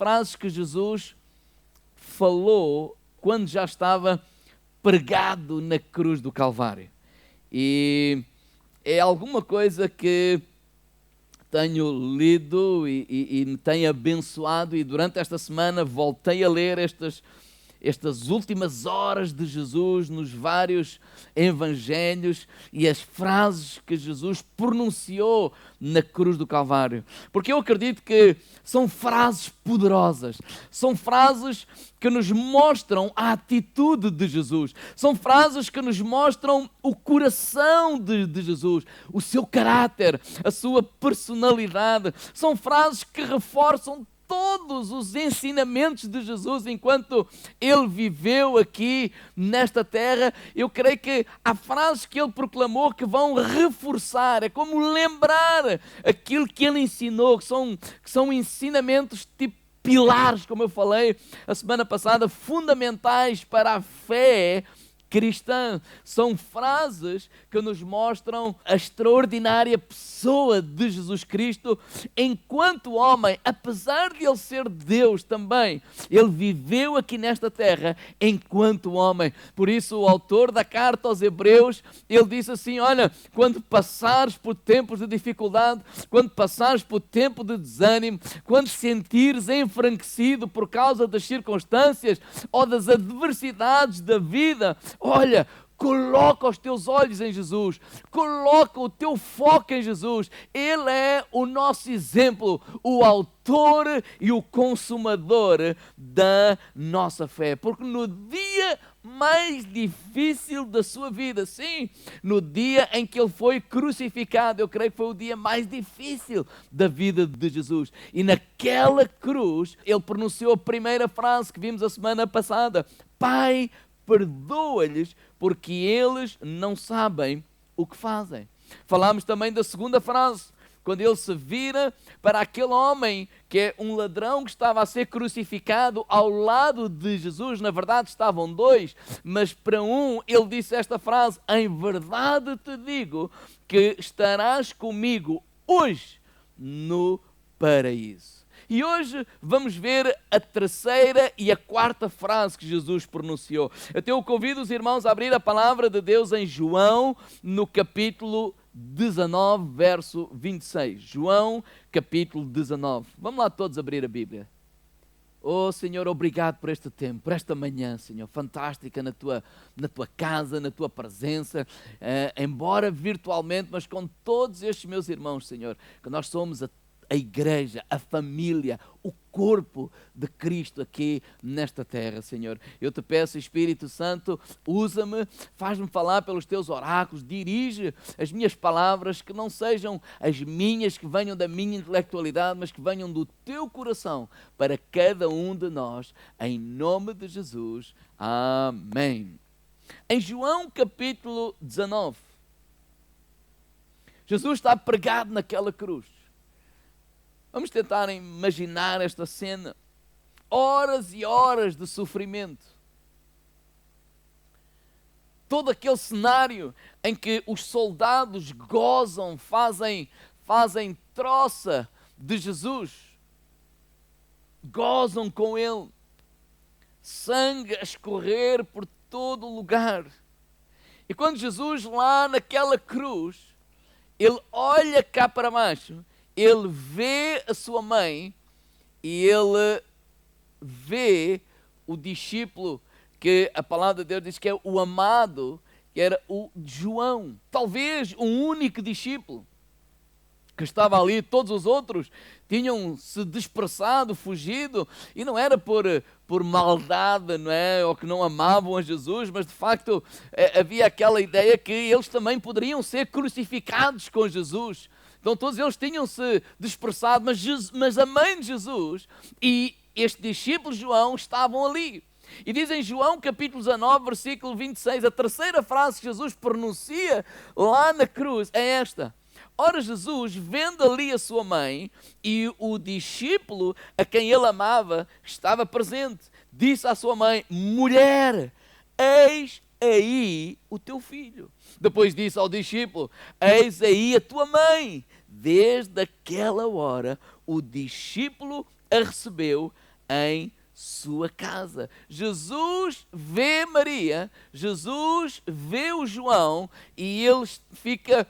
frases que Jesus falou quando já estava pregado na cruz do Calvário. E é alguma coisa que tenho lido e me tem abençoado, e durante esta semana voltei a ler estas últimas horas de Jesus nos vários evangelhos e as frases que Jesus pronunciou na cruz do Calvário. Porque eu acredito que são frases poderosas, são frases que nos mostram a atitude de Jesus, são frases que nos mostram o coração de Jesus, o seu caráter, a sua personalidade. São frases que reforçam todos os ensinamentos de Jesus enquanto ele viveu aqui nesta terra. Eu creio que há frases que ele proclamou que vão reforçar, é como lembrar aquilo que ele ensinou, que são ensinamentos tipo pilares, como eu falei a semana passada, fundamentais para a fé cristã. São frases que nos mostram a extraordinária pessoa de Jesus Cristo enquanto homem. Apesar de ele ser Deus também, ele viveu aqui nesta terra enquanto homem. Por isso o autor da carta aos Hebreus, ele disse assim: olha, quando passares por tempos de dificuldade, quando passares por tempo de desânimo, quando sentires enfranquecido por causa das circunstâncias ou das adversidades da vida, olha, coloca os teus olhos em Jesus, coloca o teu foco em Jesus. Ele é o nosso exemplo, o autor e o consumador da nossa fé. Porque no dia mais difícil da sua vida, sim, no dia em que ele foi crucificado, eu creio que foi o dia mais difícil da vida de Jesus. E naquela cruz, ele pronunciou a primeira frase que vimos a semana passada: Pai, perdoa-lhes, porque eles não sabem o que fazem. Falámos também da segunda frase, quando ele se vira para aquele homem que é um ladrão que estava a ser crucificado ao lado de Jesus. Na verdade estavam dois, mas para um ele disse esta frase: em verdade te digo que estarás comigo hoje no paraíso. E hoje vamos ver a terceira e a quarta frase que Jesus pronunciou. Eu convido os irmãos a abrir a palavra de Deus em João, no capítulo 19, verso 26. João, capítulo 19. Vamos lá todos abrir a Bíblia. Oh Senhor, obrigado por este tempo, por esta manhã, Senhor, fantástica na tua casa, na tua presença, embora virtualmente, mas com todos estes meus irmãos, Senhor, que nós somos a igreja, a família, o corpo de Cristo aqui nesta terra, Senhor. Eu te peço, Espírito Santo, usa-me, faz-me falar pelos teus oráculos, dirige as minhas palavras, que não sejam as minhas, que venham da minha intelectualidade, mas que venham do teu coração para cada um de nós, em nome de Jesus. Amém. Em João capítulo 19, Jesus está pregado naquela cruz. Vamos tentar imaginar esta cena. Horas e horas de sofrimento. Todo aquele cenário em que os soldados gozam, fazem troça de Jesus. Gozam com ele. Sangue a escorrer por todo o lugar. E quando Jesus lá naquela cruz, ele olha cá para baixo, ele vê a sua mãe e ele vê o discípulo que a palavra de Deus diz que é o amado, que era o João. Talvez o único discípulo que estava ali. Todos os outros tinham se dispersado, fugido, e não era por maldade, não é? Ou que não amavam a Jesus, mas de facto havia aquela ideia que eles também poderiam ser crucificados com Jesus. Então todos eles tinham-se dispersado, mas a mãe de Jesus e este discípulo João estavam ali. E diz em João capítulo 19, versículo 26, a terceira frase que Jesus pronuncia lá na cruz é esta: ora Jesus, vendo ali a sua mãe e o discípulo a quem ele amava estava presente, disse à sua mãe: mulher, eis aí o teu filho. Depois disse ao discípulo: eis aí a tua mãe. Desde aquela hora o discípulo a recebeu em sua casa. Jesus vê Maria, Jesus vê o João e ele fica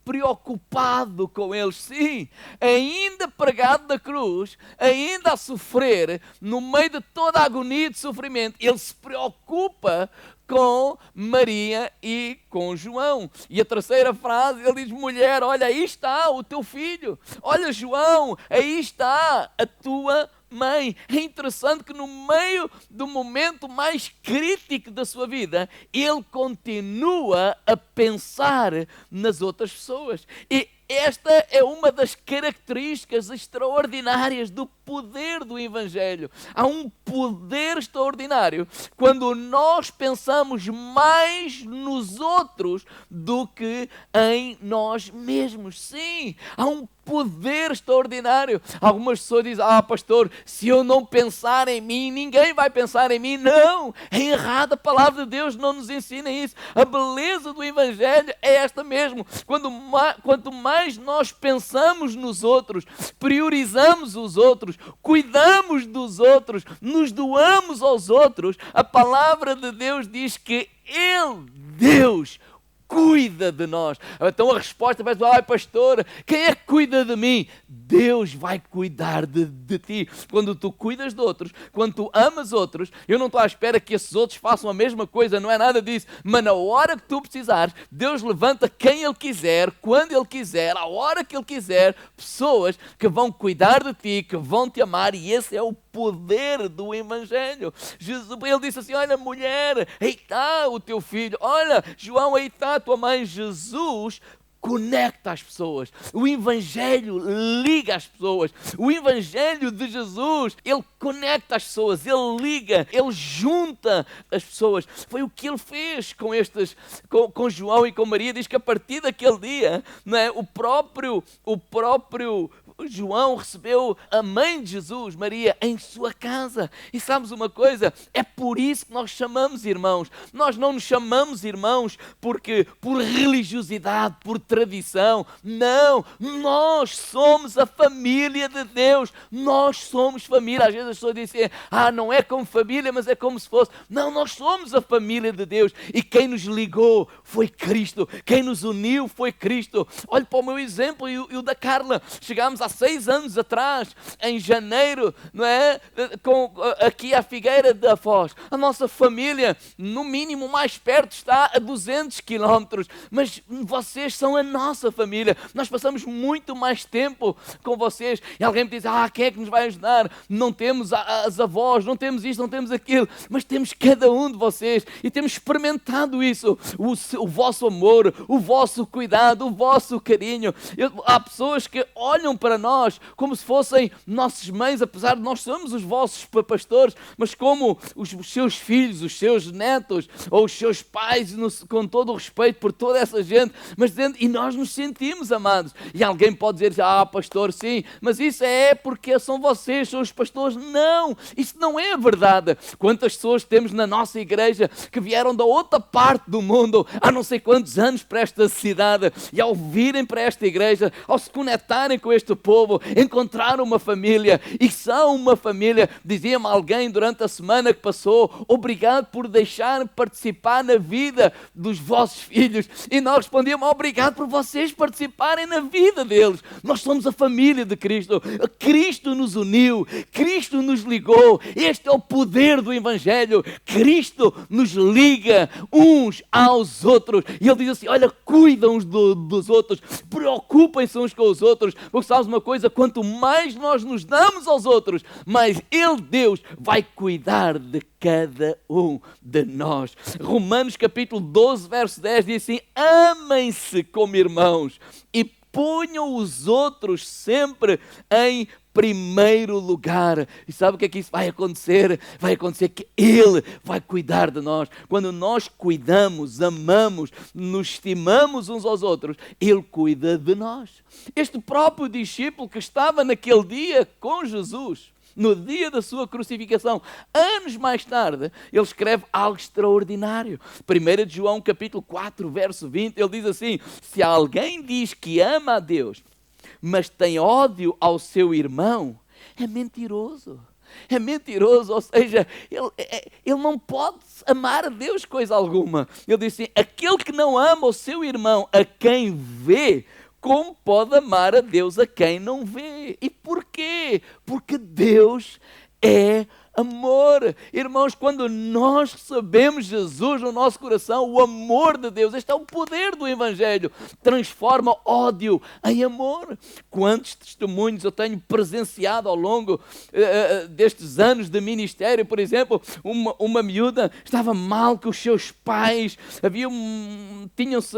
preocupado com eles, sim, ainda pregado na cruz, ainda a sofrer, no meio de toda a agonia de sofrimento, ele se preocupa com Maria e com João. E a terceira frase, ele diz: mulher, olha, aí está o teu filho. Olha, João, aí está a tua mãe. É interessante que no meio do momento mais crítico da sua vida, ele continua a pensar nas outras pessoas. E esta é uma das características extraordinárias do poder do Evangelho. Há um poder extraordinário quando nós pensamos mais nos outros do que em nós mesmos. Sim, há um poder extraordinário. Algumas pessoas dizem: pastor, se eu não pensar em mim, ninguém vai pensar em mim. Não, é errado. A palavra de Deus não nos ensina isso. A beleza do Evangelho é esta mesmo. Quanto mais nós pensamos nos outros, priorizamos os outros, cuidamos dos outros, nos doamos aos outros, a palavra de Deus diz que Ele, Deus, cuida de nós. Então a resposta vai ser: pastor, quem é que cuida de mim? Deus vai cuidar de ti. Quando tu cuidas de outros, quando tu amas outros, eu não estou à espera que esses outros façam a mesma coisa, não é nada disso, mas na hora que tu precisares, Deus levanta quem Ele quiser, quando Ele quiser, à hora que Ele quiser, pessoas que vão cuidar de ti, que vão te amar, e esse é o poder do Evangelho. Jesus, ele disse assim: olha, mulher, aí está o teu filho. Olha, João, aí está a tua mãe. Jesus conecta as pessoas. O Evangelho liga as pessoas. O Evangelho de Jesus, ele conecta as pessoas, ele liga, ele junta as pessoas. Foi o que ele fez com João e com Maria. Diz que a partir daquele dia, não é, o próprio João recebeu a mãe de Jesus, Maria, em sua casa. E sabes uma coisa? É por isso que nós chamamos irmãos. Nós não nos chamamos irmãos por religiosidade, por tradição. Não, nós somos a família de Deus. Nós somos família. Às vezes as pessoas dizem: não é como família, mas é como se fosse. Não, nós somos a família de Deus. E quem nos ligou foi Cristo. Quem nos uniu foi Cristo. Olhe para o meu exemplo e o da Carla. Chegámos há 6 anos atrás, em janeiro, não é? Aqui à Figueira da Foz. A nossa família, no mínimo mais perto, está a 200 quilómetros, mas vocês são a nossa família. Nós passamos muito mais tempo com vocês. E alguém me diz: quem é que nos vai ajudar? Não temos as avós, não temos isto, não temos aquilo, mas temos cada um de vocês e temos experimentado isso, o vosso amor, o vosso cuidado, o vosso carinho. Há pessoas que olham para nós como se fossem nossas mães, apesar de nós somos os vossos pastores, mas como os seus filhos, os seus netos ou os seus pais, com todo o respeito por toda essa gente, mas dizendo, e nós nos sentimos amados. E alguém pode dizer: pastor, sim, mas isso é porque são vocês, são os pastores. Não, isso não é a verdade. Quantas pessoas temos na nossa igreja que vieram da outra parte do mundo há não sei quantos anos para esta cidade, e ao virem para esta igreja, ao se conectarem com este povo, encontraram uma família, e são uma família. Dizia-me alguém durante a semana que passou: obrigado por deixar participar na vida dos vossos filhos. E nós respondíamos: obrigado por vocês participarem na vida deles. Nós somos a família de Cristo. Cristo nos uniu, Cristo nos ligou. Este é o poder do Evangelho. Cristo nos liga uns aos outros, e ele diz assim: olha, cuidam uns dos outros, preocupem-se uns com os outros, porque sabes uma coisa? Quanto mais nós nos damos aos outros, mais Ele, Deus, vai cuidar de cada um de nós. Romanos capítulo 12, verso 10 diz assim: amem-se como irmãos e ponham os outros sempre em primeiro lugar. E sabe o que é que isso vai acontecer? Vai acontecer que Ele vai cuidar de nós. Quando nós cuidamos, amamos, nos estimamos uns aos outros, Ele cuida de nós. Este próprio discípulo que estava naquele dia com Jesus, no dia da sua crucificação, anos mais tarde, ele escreve algo extraordinário. 1 João capítulo 4, verso 20, ele diz assim: se alguém diz que ama a Deus, mas tem ódio ao seu irmão, é mentiroso. é mentiroso, ou seja, ele não pode amar a Deus coisa alguma. Ele diz assim, aquele que não ama o seu irmão a quem vê, como pode amar a Deus a quem não vê? E porquê? Porque Deus é amor. Irmãos, quando nós recebemos Jesus no nosso coração, o amor de Deus, este é o poder do Evangelho, transforma ódio em amor. Quantos testemunhos eu tenho presenciado ao longo destes anos de ministério. Por exemplo, uma miúda estava mal com os seus pais, tinham-se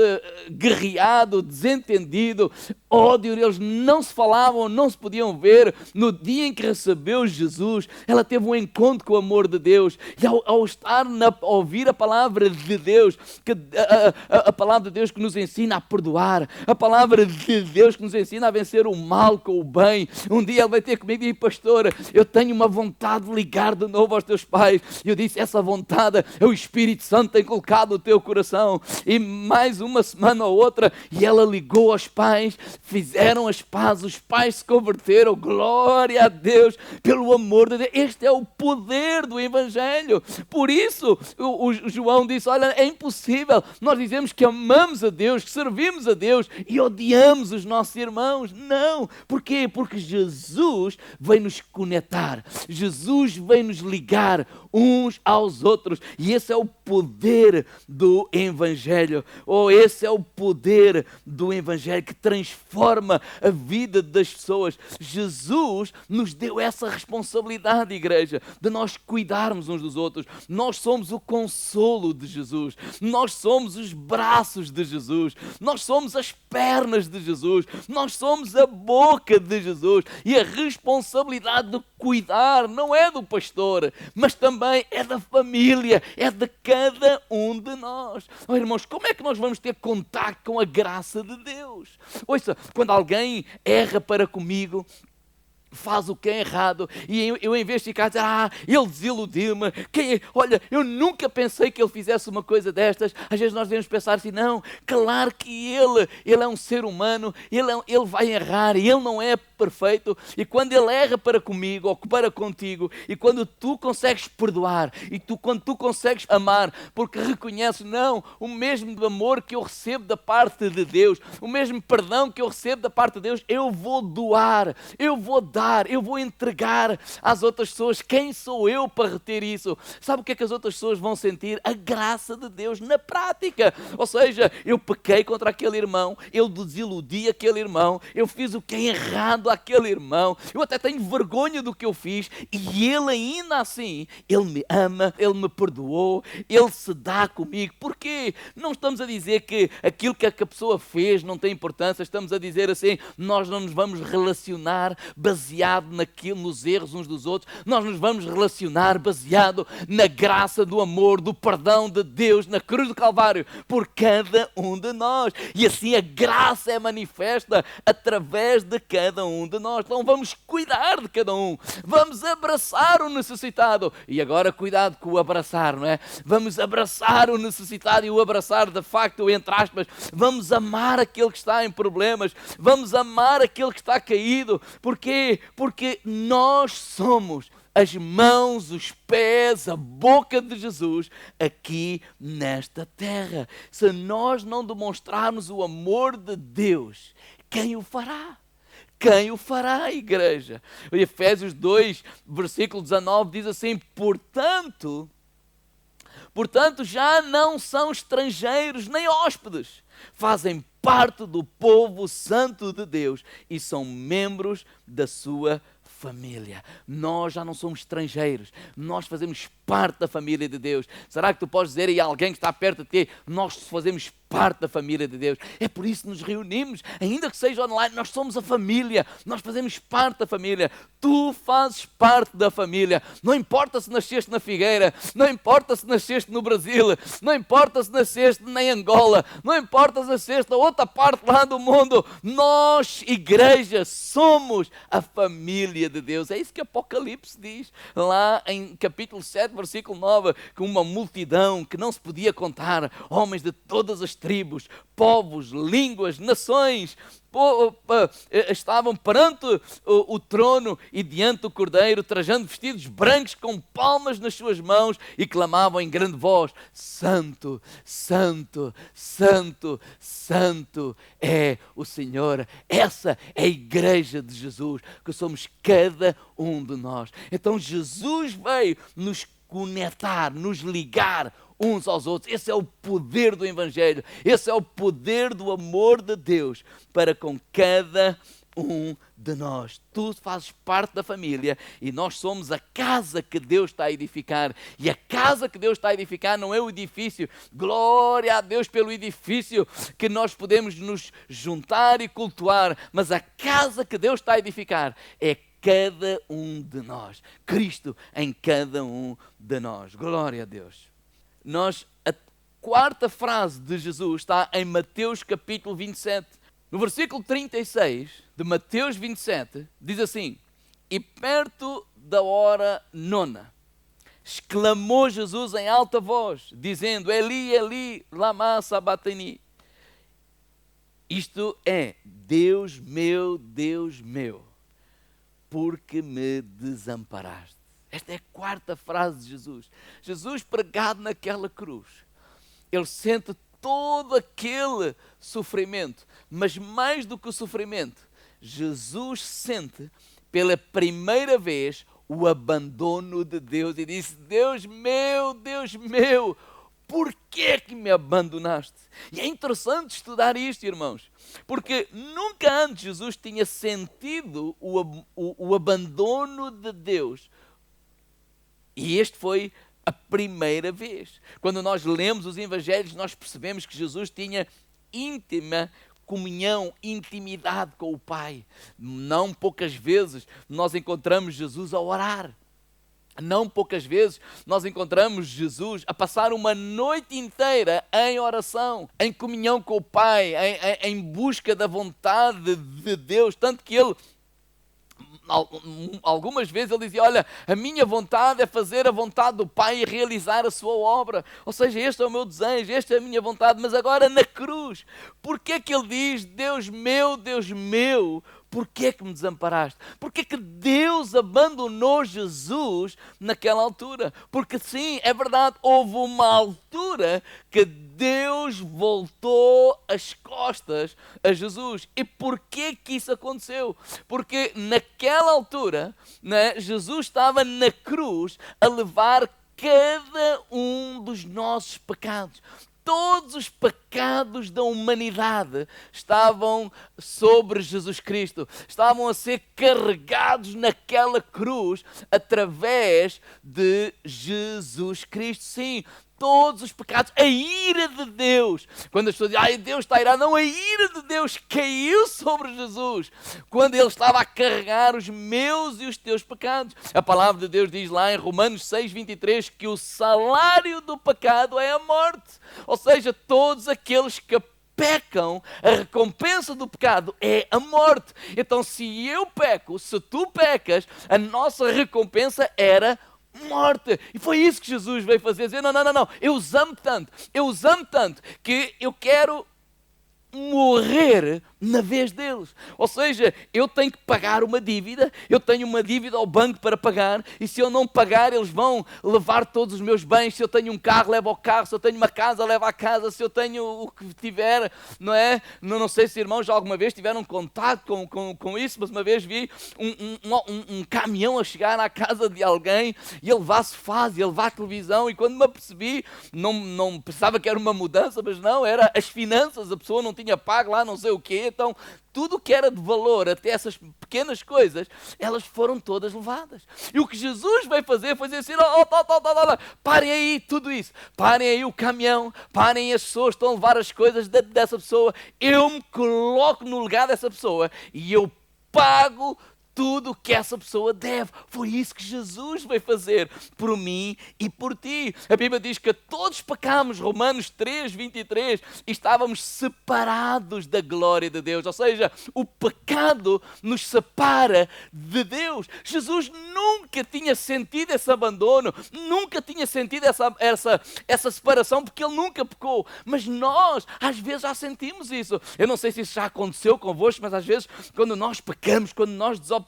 guerreado, desentendido, ódio, eles não se falavam, não se podiam ver. No dia em que recebeu Jesus, ela teve um encontro com o amor de Deus, e ao estar a ouvir a palavra de Deus, a palavra de Deus que nos ensina a perdoar, a palavra de Deus que nos ensina a vencer o mal com o bem. Um dia ela vai ter comigo e dizer, pastora, eu tenho uma vontade de ligar de novo aos teus pais. E eu disse, essa vontade é o Espírito Santo tem colocado no teu coração. E mais uma semana ou outra, e ela ligou aos pais, fizeram as pazes, os pais se converteram, glória a Deus, pelo amor de Deus. Este é o poder do Evangelho. Por isso o João disse, olha, é impossível nós dizemos que amamos a Deus, que servimos a Deus e odiamos os nossos irmãos. Não. Porquê? Porque Jesus vem nos conectar, Jesus vem nos ligar uns aos outros, e esse é o poder do Evangelho. Esse é o poder do Evangelho que transforma a vida das pessoas. Jesus nos deu essa responsabilidade, igreja, de nós cuidarmos uns dos outros. Nós somos o consolo de Jesus, nós somos os braços de Jesus, nós somos as pernas de Jesus, nós somos a boca de Jesus, e a responsabilidade de cuidar não é do pastor, mas também é da família, é de cada um de nós. Irmãos, como é que nós vamos ter contato com a graça de Deus? Ouça, quando alguém erra para comigo, faz o que é errado, e eu em vez de ficar a dizer, ele desiludiu-me, olha, eu nunca pensei que ele fizesse uma coisa destas, às vezes nós devemos pensar assim, não, claro que ele é um ser humano, ele vai errar, e ele não é perfeito, e quando ele erra para comigo, ou para contigo, e quando tu consegues perdoar, e quando tu consegues amar, porque reconheces, não, o mesmo amor que eu recebo da parte de Deus, o mesmo perdão que eu recebo da parte de Deus, eu vou doar, eu vou dar, eu vou entregar às outras pessoas. Quem sou eu para reter isso? Sabe o que é que as outras pessoas vão sentir? A graça de Deus na prática. Ou seja, eu pequei contra aquele irmão, eu desiludi aquele irmão, eu fiz o que é errado àquele irmão, eu até tenho vergonha do que eu fiz, e ele ainda assim, ele me ama, ele me perdoou, ele se dá comigo. Porquê? Não estamos a dizer que aquilo que a pessoa fez não tem importância, estamos a dizer assim, nós não nos vamos relacionar baseado nos erros uns dos outros, nós nos vamos relacionar baseado na graça do amor, do perdão de Deus na cruz do Calvário por cada um de nós, e assim a graça é manifesta através de cada um de nós. Então vamos cuidar de cada um, vamos abraçar o necessitado, e agora cuidado com o abraçar, não é? Vamos abraçar o necessitado, e o abraçar de facto, entre aspas, vamos amar aquele que está em problemas, vamos amar aquele que está caído. Porquê? Porque nós somos as mãos, os pés, a boca de Jesus aqui nesta terra. Se nós não demonstrarmos o amor de Deus, quem o fará? Quem o fará, igreja? Efésios 2, versículo 19 diz assim, Portanto, já não são estrangeiros nem hóspedes, fazem parte do povo santo de Deus e são membros da sua família. Nós já não somos estrangeiros, nós fazemos parte da família de Deus. Será que tu podes dizer aí a alguém que está perto de ti, nós fazemos parte da família de Deus? É por isso que nos reunimos, ainda que seja online, nós somos a família, nós fazemos parte da família. Tu fazes parte da família, não importa se nasceste na Figueira, não importa se nasceste no Brasil, não importa se nasceste em Angola, não importa se nasceste na outra parte lá do mundo, nós, igreja, somos a família de Deus. É isso que Apocalipse diz, lá em capítulo 7, versículo 9, que uma multidão que não se podia contar, homens de todas as tribos, povos, línguas, nações, estavam perante o trono e diante do Cordeiro, trajando vestidos brancos com palmas nas suas mãos e clamavam em grande voz: Santo, Santo, Santo, Santo é o Senhor. Essa é a igreja de Jesus, que somos cada um de nós. Então Jesus veio nos conectar, nos ligar uns aos outros. Esse é o poder do Evangelho, esse é o poder do amor de Deus para com cada um de nós. Tu fazes parte da família e nós somos a casa que Deus está a edificar. E a casa que Deus está a edificar não é o edifício. Glória a Deus pelo edifício que nós podemos nos juntar e cultuar, mas a casa que Deus está a edificar é cada um de nós. Cristo em cada um de nós. Glória a Deus. A quarta frase de Jesus está em Mateus capítulo 27. No versículo 36 de Mateus 27, diz assim: E perto da hora nona, exclamou Jesus em alta voz, dizendo: Eli, Eli, lama sabachthani. Isto é: Deus meu, por que me desamparaste? Esta é a quarta frase de Jesus. Jesus pregado naquela cruz, ele sente todo aquele sofrimento, mas mais do que o sofrimento, Jesus sente pela primeira vez o abandono de Deus e disse: Deus meu, por que que me abandonaste? E é interessante estudar isto, irmãos, porque nunca antes Jesus tinha sentido o abandono de Deus. E este foi a primeira vez. Quando nós lemos os Evangelhos, nós percebemos que Jesus tinha íntima comunhão, intimidade com o Pai. Não poucas vezes nós encontramos Jesus a orar. Não poucas vezes nós encontramos Jesus a passar uma noite inteira em oração, em comunhão com o Pai, em busca da vontade de Deus. Tanto que ele, algumas vezes ele dizia: olha, a minha vontade é fazer a vontade do Pai e realizar a sua obra. Ou seja, este é o meu desejo, esta é a minha vontade. Mas agora na cruz, porquê que ele diz: Deus meu, porquê que me desamparaste? Porquê que Deus abandonou Jesus naquela altura? Porque sim, é verdade, houve uma altura que Deus voltou as costas a Jesus. E porquê que isso aconteceu? Porque naquela altura, né, Jesus estava na cruz a levar cada um dos nossos pecados. Todos os pecados da humanidade estavam sobre Jesus Cristo, estavam a ser carregados naquela cruz através de Jesus Cristo. Sim, todos os pecados, a ira de Deus. Quando as pessoas dizem: ai, Deus está irado, não, a ira de Deus caiu sobre Jesus quando ele estava a carregar os meus e os teus pecados. A palavra de Deus diz lá em Romanos 6:23 que o salário do pecado é a morte. Ou seja, todos aqueles que pecam, a recompensa do pecado é a morte. Então, se eu peco, se tu pecas, a nossa recompensa era morte. E foi isso que Jesus veio fazer, dizer: não, eu os amo tanto que eu quero morrer na vez deles. Ou seja, eu tenho que pagar uma dívida, eu tenho uma dívida ao banco para pagar, e se eu não pagar, eles vão levar todos os meus bens. Se eu tenho um carro, levo o carro. Se eu tenho uma casa, levo a casa. Se eu tenho o que tiver, não é? Não sei se irmãos já alguma vez tiveram contato com isso, mas uma vez vi um caminhão a chegar à casa de alguém e a levar sofás, e a levar televisão, e quando me apercebi, não pensava que era uma mudança, mas não, era as finanças, a pessoa não tinha pago lá não sei o quê. Então, tudo que era de valor, até essas pequenas coisas, elas foram todas levadas. E o que Jesus veio fazer foi dizer assim: parem aí tudo isso, parem aí o caminhão, parem as pessoas que estão a levar as coisas dessa pessoa. Eu me coloco no lugar dessa pessoa e eu pago tudo o que essa pessoa deve. Foi isso que Jesus veio fazer por mim e por ti. A Bíblia diz que todos pecamos, Romanos 3:23, e estávamos separados da glória de Deus. Ou seja, o pecado nos separa de Deus. Jesus nunca tinha sentido esse abandono, nunca tinha sentido essa separação, porque ele nunca pecou. Mas nós, às vezes, já sentimos isso. Eu não sei se isso já aconteceu convosco, mas às vezes, quando nós pecamos, quando nós desobedecemos,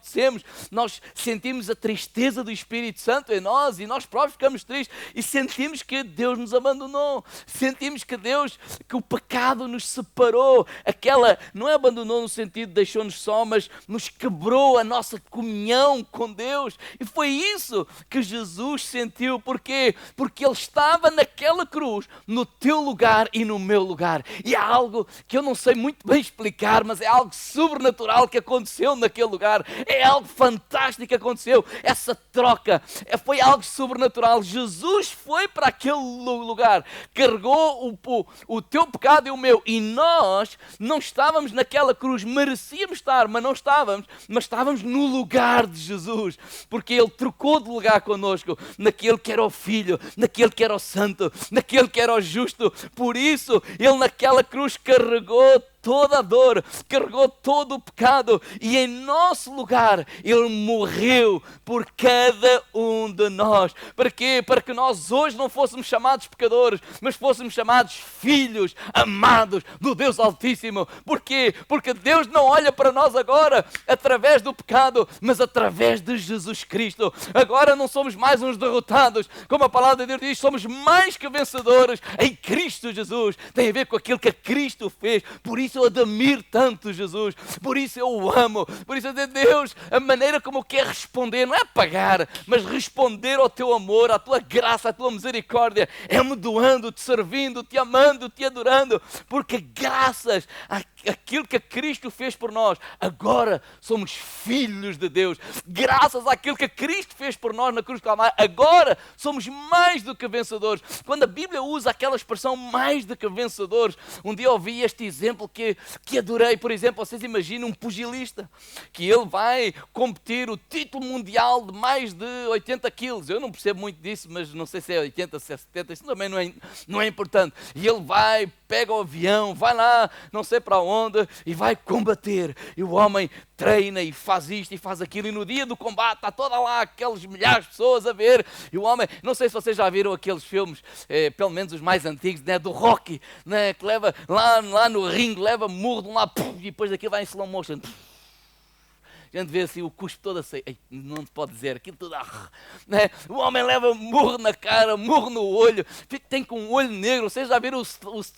nós sentimos a tristeza do Espírito Santo em nós, e nós próprios ficamos tristes e sentimos que Deus nos abandonou, sentimos que o pecado nos separou. Não é abandonou no sentido de deixou-nos só, mas nos quebrou a nossa comunhão com Deus. E foi isso que Jesus sentiu. Porquê? Porque Ele estava naquela cruz, no teu lugar e no meu lugar. E há algo que eu não sei muito bem explicar, mas é algo sobrenatural que aconteceu naquele lugar. É algo fantástico que aconteceu. Essa troca foi algo sobrenatural. Jesus foi para aquele lugar, carregou o teu pecado e o meu, e nós não estávamos naquela cruz, merecíamos estar, mas não estávamos, mas estávamos no lugar de Jesus, porque Ele trocou de lugar connosco, naquele que era o Filho, naquele que era o Santo, naquele que era o Justo. Por isso, Ele naquela cruz carregou toda a dor, carregou todo o pecado, e em nosso lugar Ele morreu por cada um de nós. Para quê? Para que nós hoje não fôssemos chamados pecadores, mas fôssemos chamados filhos amados do Deus Altíssimo. Porquê? Porque Deus não olha para nós agora através do pecado, mas através de Jesus Cristo. Agora não somos mais uns derrotados, como a palavra de Deus diz, somos mais que vencedores em Cristo Jesus. Tem a ver com aquilo que Cristo fez. Por isso eu admiro tanto Jesus, por isso eu o amo, por isso Deus, a maneira como quer responder, não é pagar, mas responder ao teu amor, à tua graça, à tua misericórdia, é-me doando, te servindo, te amando, te adorando, porque graças àquilo que Cristo fez por nós, agora somos filhos de Deus. Graças àquilo que Cristo fez por nós na cruz do Calvário, agora somos mais do que vencedores. Quando a Bíblia usa aquela expressão mais do que vencedores, um dia ouvi este exemplo que adorei. Por exemplo, vocês imaginam um pugilista que ele vai competir o título mundial de mais de 80 quilos. Eu não percebo muito disso, mas não sei se é 80, se é 70, isso também não é importante. E ele vai, pega o avião, vai lá, não sei para onde, e vai combater. E o homem treina e faz isto e faz aquilo, e no dia do combate está toda lá aqueles milhares de pessoas a ver, e o homem, não sei se vocês já viram aqueles filmes, pelo menos os mais antigos, né, do Rocky, né, que leva lá no ringue, leva murro de um lado, e depois daquilo vai em slow motion. A gente vê assim o cuspe todo a sair. Não se pode dizer, aquilo tudo. Né? O homem leva murro na cara, murro no olho, tem com um olho negro. Vocês já viram o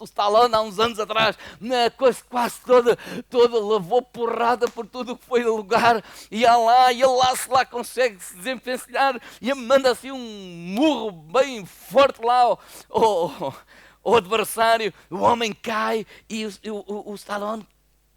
Stallone há uns anos atrás? Né? Quase toda levou porrada por tudo o que foi lugar. E ele lá consegue se desenvencilhar e manda assim um murro bem forte lá ao adversário. O homem cai e o Stallone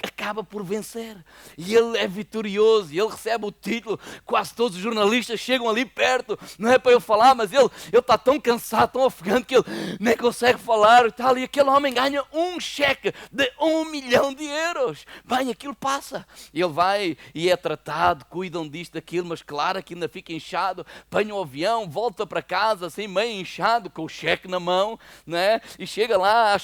acaba por vencer, e ele é vitorioso, e ele recebe o título. Quase todos os jornalistas chegam ali perto, não é para ele falar, mas ele está tão cansado, tão ofegante, que ele nem consegue falar e tal, e aquele homem ganha um cheque de 1 milhão de euros. Bem, aquilo passa, ele vai e é tratado, cuidam disto, daquilo, mas claro que ainda fica inchado, apanha o avião, volta para casa assim meio inchado, com o cheque na mão, né? E chega lá a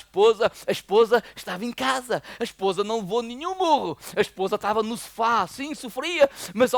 esposa estava em casa, a esposa não levou nenhum murro, a esposa estava no sofá, sim, sofria, mas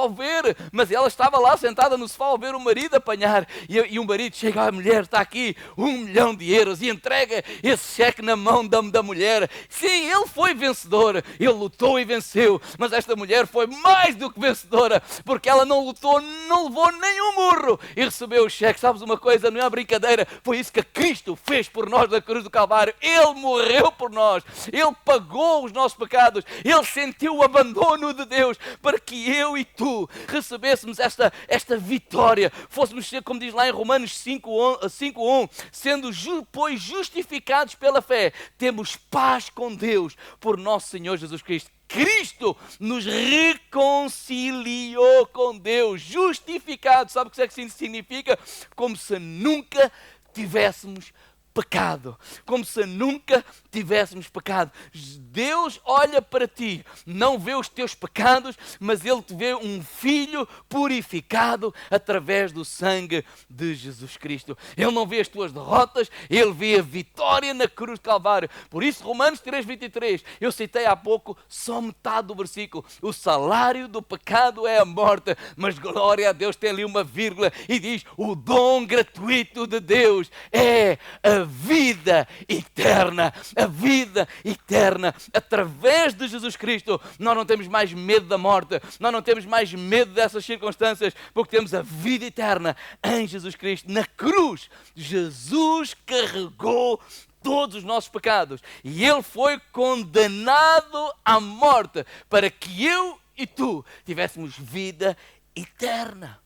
ela estava lá sentada no sofá ao ver o marido apanhar, e o marido chega, a mulher está aqui, 1 milhão de euros, e entrega esse cheque na mão da mulher. Sim, ele foi vencedor, ele lutou e venceu, mas esta mulher foi mais do que vencedora, porque ela não lutou, não levou nenhum murro e recebeu o cheque. Sabes uma coisa, não é brincadeira, foi isso que Cristo fez por nós na cruz do Calvário. Ele morreu por nós, ele pagou os nossos pecados, ele sentiu o abandono de Deus para que eu e tu recebêssemos esta vitória, fôssemos ser, como diz lá em Romanos 5:1, sendo pois justificados pela fé, temos paz com Deus por nosso Senhor Jesus Cristo. Cristo nos reconciliou com Deus, justificado. Sabe o que é que significa? Como se nunca tivéssemos pecado, como se nunca tivéssemos pecado. Deus olha para ti, não vê os teus pecados, mas Ele te vê um filho purificado através do sangue de Jesus Cristo. Ele não vê as tuas derrotas, Ele vê a vitória na cruz de Calvário. Por isso, Romanos 3,23, eu citei há pouco só metade do versículo. O salário do pecado é a morte, mas glória a Deus, tem ali uma vírgula e diz: o dom gratuito de Deus é a vida eterna. A vida eterna através de Jesus Cristo. Nós não temos mais medo da morte, nós não temos mais medo dessas circunstâncias, porque temos a vida eterna em Jesus Cristo. Na cruz, Jesus carregou todos os nossos pecados e Ele foi condenado à morte para que eu e tu tivéssemos vida eterna.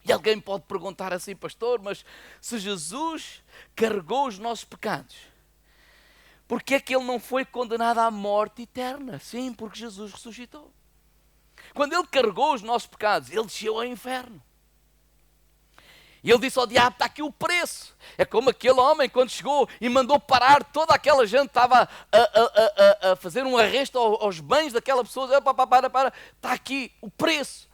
E alguém pode perguntar assim: pastor, mas se Jesus carregou os nossos pecados, por que é que Ele não foi condenado à morte eterna? Sim, porque Jesus ressuscitou. Quando Ele carregou os nossos pecados, Ele desceu ao inferno. E Ele disse ao diabo: está aqui o preço. É como aquele homem quando chegou e mandou parar toda aquela gente, estava a fazer um arresto aos bens daquela pessoa. Para, está aqui o preço.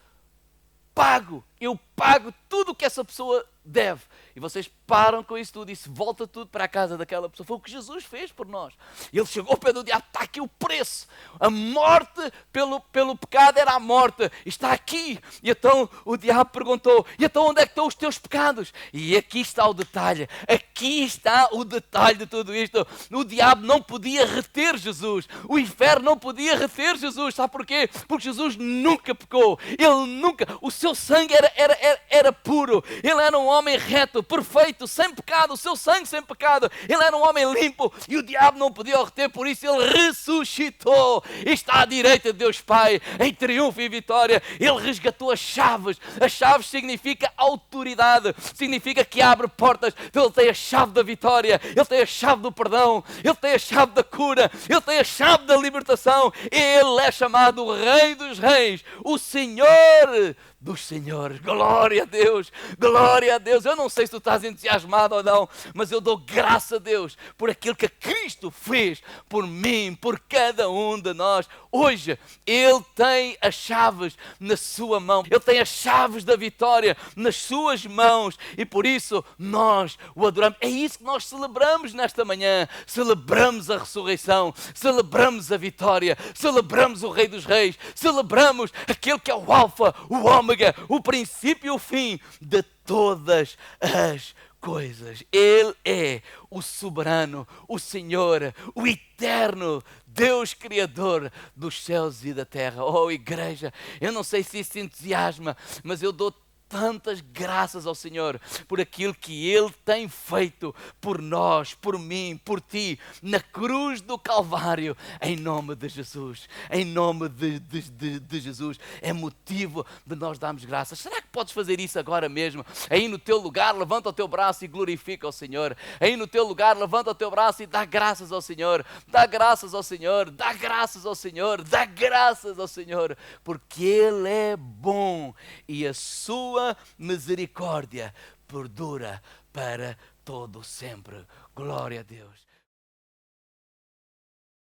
Pago, eu pago tudo o que essa pessoa deve. E vocês param com isso tudo e se volta tudo para a casa daquela pessoa. Foi o que Jesus fez por nós. Ele chegou ao pé do diabo: está aqui o preço. A morte pelo pecado era a morte. Está aqui. E então o diabo perguntou: e então onde é que estão os teus pecados? E aqui está o detalhe. Aqui está o detalhe de tudo isto. O diabo não podia reter Jesus. O inferno não podia reter Jesus. Sabe porquê? Porque Jesus nunca pecou. Ele nunca. O seu sangue era puro. Ele era um homem reto, perfeito, sem pecado, o seu sangue sem pecado. Ele era um homem limpo e o diabo não podia o reter, por isso Ele ressuscitou e está à direita de Deus Pai, em triunfo e vitória. Ele resgatou as chaves. As chaves significa autoridade, significa que abre portas. Então Ele tem a chave da vitória, Ele tem a chave do perdão, Ele tem a chave da cura, Ele tem a chave da libertação. Ele é chamado o Rei dos Reis, o Senhor dos senhores. Glória a Deus, glória a Deus. Eu não sei se tu estás entusiasmado ou não, mas eu dou graça a Deus por aquilo que Cristo fez por mim, por cada um de nós. Hoje Ele tem as chaves na sua mão, Ele tem as chaves da vitória nas suas mãos e por isso nós o adoramos. É isso que nós celebramos nesta manhã. Celebramos a ressurreição, celebramos a vitória, celebramos o Rei dos Reis, celebramos aquele que é o Alfa, o Ômega, o princípio e o fim de todas as coisas. Ele é o soberano, o Senhor, o eterno Deus Criador dos céus e da terra. Oh, igreja, eu não sei se isso te entusiasma, mas eu dou tantas graças ao Senhor por aquilo que Ele tem feito por nós, por mim, por ti, na cruz do Calvário, em nome de Jesus. Em nome de Jesus. É motivo de nós darmos graças. Será que podes fazer isso agora mesmo? Aí no teu lugar, levanta o teu braço e glorifica ao Senhor. Aí no teu lugar, levanta o teu braço e dá graças ao Senhor. Dá graças ao Senhor. Dá graças ao Senhor. Dá graças ao Senhor. Porque Ele é bom e a sua misericórdia perdura para todo sempre. Glória a Deus.